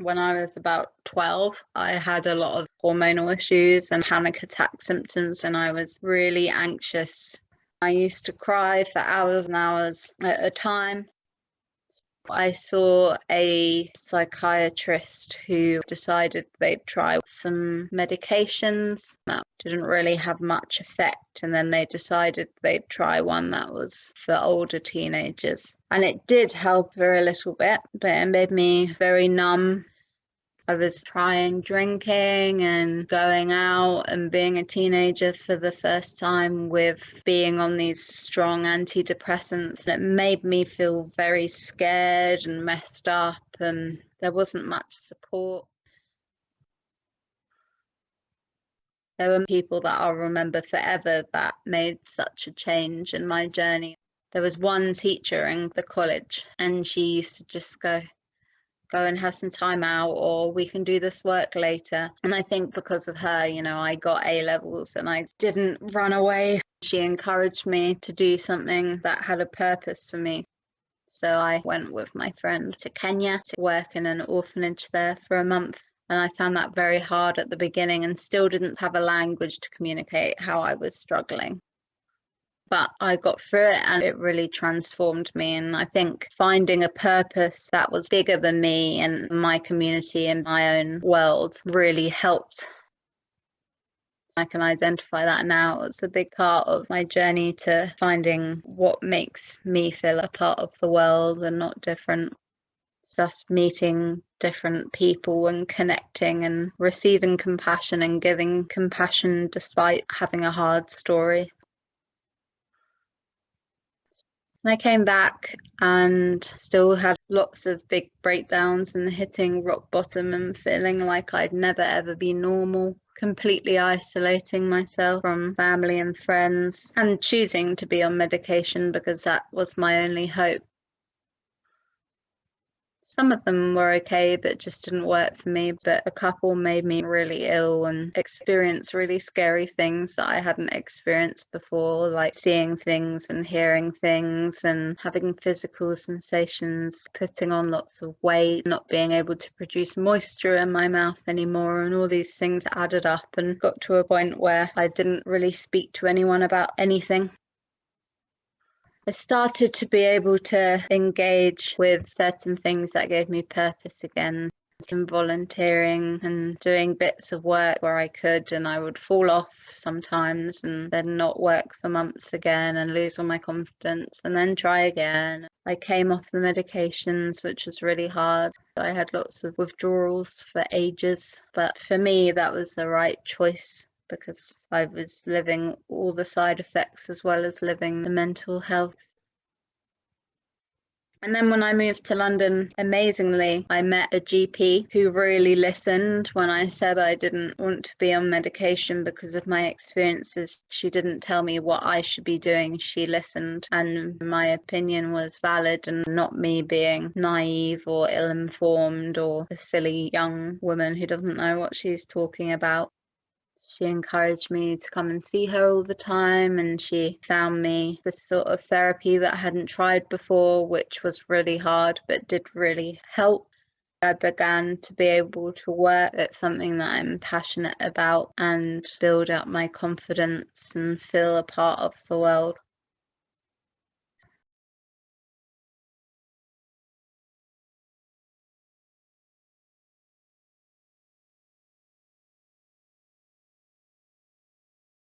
When I was about 12, I had a lot of hormonal issues and panic attack symptoms, and I was really anxious. I used to cry for hours and hours at a time. I saw a psychiatrist who decided they'd try some medications that didn't really have much effect, and then they decided they'd try one that was for older teenagers. And it did help her a little bit, but it made me very numb. I was trying drinking and going out and being a teenager for the first time with being on these strong antidepressants. It made me feel very scared and messed up, and there wasn't much support. There were people that I'll remember forever that made such a change in my journey. There was one teacher in the college, and she used to just go and have some time out, or we can do this work later. And I think because of her, I got A levels and I didn't run away. She encouraged me to do something that had a purpose for me. So I went with my friend to Kenya to work in an orphanage there for a month. And I found that very hard at the beginning and still didn't have a language to communicate how I was struggling. But I got through it and it really transformed me. And I think finding a purpose that was bigger than me and my community and my own world really helped. I can identify that now. It's a big part of my journey to finding what makes me feel a part of the world and not different. Just meeting different people and connecting and receiving compassion and giving compassion despite having a hard story. And I came back and still had lots of big breakdowns and hitting rock bottom and feeling like I'd never ever be normal, completely isolating myself from family and friends and choosing to be on medication because that was my only hope. Some of them were okay, but just didn't work for me. But a couple made me really ill and experience really scary things that I hadn't experienced before, like seeing things and hearing things and having physical sensations, putting on lots of weight, not being able to produce moisture in my mouth anymore. And all these things added up and got to a point where I didn't really speak to anyone about anything. I started to be able to engage with certain things that gave me purpose again, and volunteering and doing bits of work where I could, and I would fall off sometimes and then not work for months again and lose all my confidence and then try again. I came off the medications, which was really hard. I had lots of withdrawals for ages, but for me that was the right choice, because I was living all the side effects as well as living the mental health. And then when I moved to London, amazingly, I met a GP who really listened when I said I didn't want to be on medication because of my experiences. She didn't tell me what I should be doing. She listened, and my opinion was valid and not me being naive or ill-informed or a silly young woman who doesn't know what she's talking about. She encouraged me to come and see her all the time, and she found me this sort of therapy that I hadn't tried before, which was really hard but did really help. I began to be able to work at something that I'm passionate about and build up my confidence and feel a part of the world.